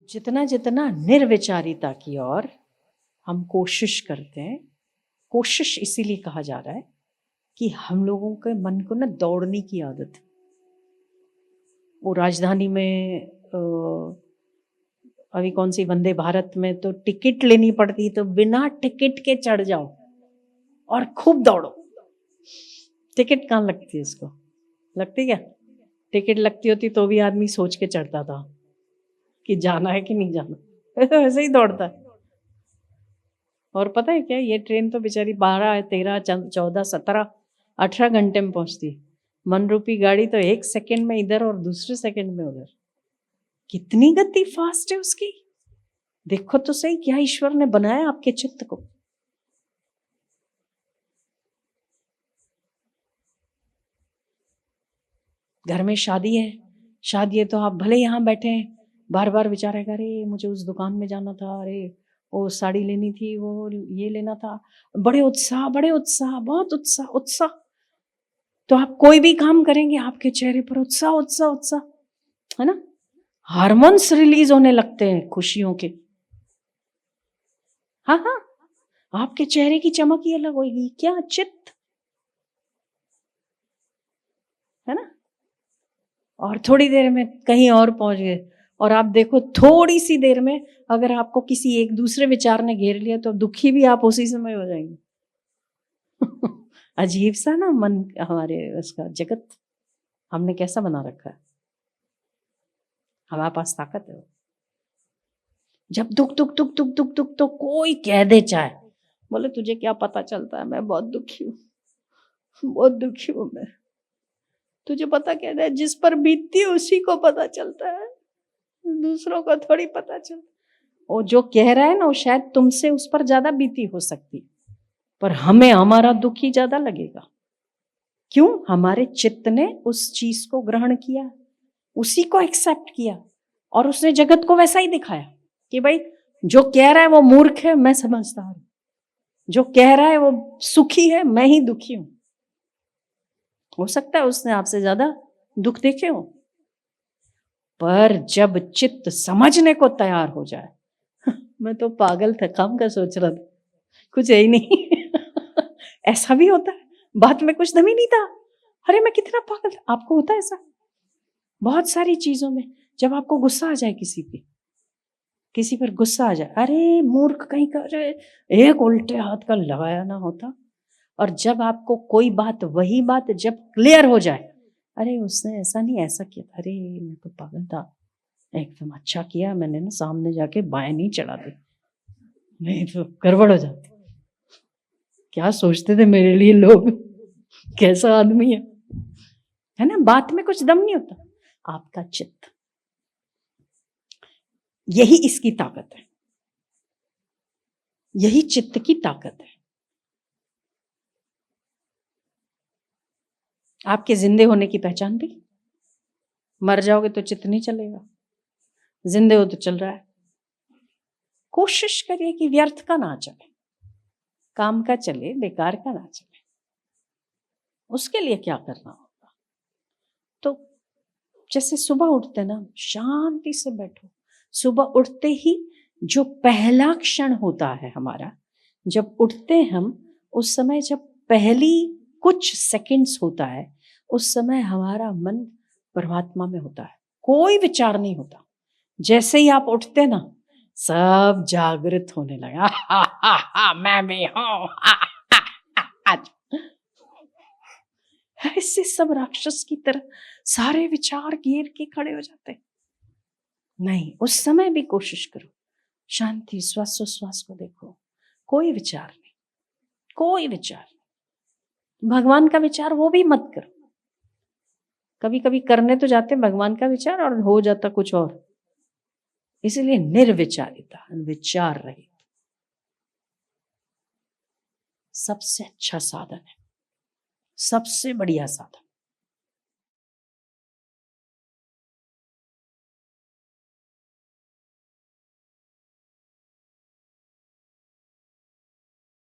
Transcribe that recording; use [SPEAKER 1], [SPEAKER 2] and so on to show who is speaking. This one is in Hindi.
[SPEAKER 1] जितना जितना निर्विचारिता की ओर हम कोशिश करते हैं, कोशिश इसीलिए कहा जा रहा है कि हम लोगों के मन को ना दौड़ने की आदत है। वो राजधानी में अभी कौन सी वंदे भारत में तो टिकट लेनी पड़ती, तो बिना टिकट के चढ़ जाओ और खूब दौड़ो। टिकट कहाँ लगती है इसको? लगती क्या? टिकट लगती होती तो भी आदमी सोच के चढ़ता था कि जाना है कि नहीं जाना। ऐसे ही दौड़ता है। और पता है क्या, ये ट्रेन तो बेचारी 12, 13, 14, 17, 18 घंटे में पहुंचती। मन रूपी गाड़ी तो 1 सेकंड में इधर और दूसरे सेकंड में उधर। कितनी गति फास्ट है उसकी। देखो तो सही क्या ईश्वर ने बनाया आपके चित्त को। घर में शादी है तो आप भले यहाँ बैठे हैं, बार बार विचार है, अरे मुझे उस दुकान में जाना था, अरे वो साड़ी लेनी थी, वो ये लेना था। बड़े उत्साह, बहुत उत्साह उत्साह। तो आप कोई भी काम करेंगे, आपके चेहरे पर उत्साह उत्साह उत्साह, है ना। हार्मोन्स रिलीज होने लगते हैं खुशियों के। हाँ हाँ, आपके चेहरे की चमक ही अलग होगी। क्या चित्त, है ना। और थोड़ी देर में कहीं और पहुंच गए। और आप देखो थोड़ी सी देर में अगर आपको किसी एक दूसरे विचार ने घेर लिया तो दुखी भी आप उसी समय हो जाएंगे। अजीब सा ना मन, हमारे उसका जगत हमने कैसा बना रखा है। हमारे पास ताकत है। जब दुख दुख दुख दुख दुख दुख तो कोई कह दे, चाहे बोले तुझे क्या पता चलता है, मैं बहुत दुखी हूँ, बहुत दुखी हूँ मैं। तुझे पता क्या है, जिस पर बीतती है उसी को पता चलता है, दूसरों को थोड़ी पता चलता। वो जो कह रहा है ना, वो शायद तुमसे उस पर ज्यादा बीती हो सकती, पर हमें हमारा दुख ही ज्यादा लगेगा। क्यों? हमारे चित्त ने उस चीज को ग्रहण किया, उसी को एक्सेप्ट किया, और उसने जगत को वैसा ही दिखाया कि भाई जो कह रहा है वो मूर्ख है, मैं समझदार हूं। जो कह रहा है वो सुखी है, मैं ही दुखी हूं। हो सकता है उसने आपसे ज्यादा दुख देखे हो, पर जब चित्त समझने को तैयार हो जाए, मैं तो पागल था, काम का सोच रहा था, कुछ है ही नहीं। ऐसा भी होता है, बात में कुछ दम ही नहीं था, अरे मैं कितना पागल था। आपको होता है ऐसा बहुत सारी चीजों में? जब आपको गुस्सा आ जाए किसी पर गुस्सा आ जाए, अरे मूर्ख कहीं का, एक उल्टे हाथ का लगाया ना होता। और जब आपको कोई बात, वही बात जब क्लियर हो जाए, अरे उसने ऐसा नहीं ऐसा किया, अरे मैं तो पागल था, एकदम अच्छा किया मैंने ना सामने जाके बाएं नहीं चढ़ा दी, नहीं तो गड़बड़ हो जाती। क्या सोचते थे मेरे लिए लोग, कैसा आदमी है ना। बात में कुछ दम नहीं होता। आपका चित्त, यही इसकी ताकत है, यही चित्त की ताकत है। आपके जिंदे होने की पहचान भी, मर जाओगे तो चित्त नहीं चलेगा, जिंदे हो तो चल रहा है। कोशिश करिए कि व्यर्थ का ना चले, काम का चले, बेकार का ना चले। उसके लिए क्या करना होगा? तो जैसे सुबह उठते ना, शांति से बैठो। सुबह उठते ही जो पहला क्षण होता है हमारा, जब उठते हम, उस समय जब पहली कुछ सेकंड्स होता है, उस समय हमारा मन परमात्मा में होता है, कोई विचार नहीं होता। जैसे ही आप उठते ना, सब जागृत होने लगा। मैं भी हूं। ऐसे सब राक्षस की तरह सारे विचार घेर के खड़े हो जाते। नहीं, उस समय भी कोशिश करो, शांति, श्वासोश्वास को देखो, कोई विचार नहीं, कोई विचार नहीं। भगवान का विचार वो भी मत करो। कभी कभी करने तो जाते भगवान का विचार और हो जाता कुछ और। इसलिए निर्विचारिता, विचार रहित सबसे अच्छा साधन है, सबसे बढ़िया साधन।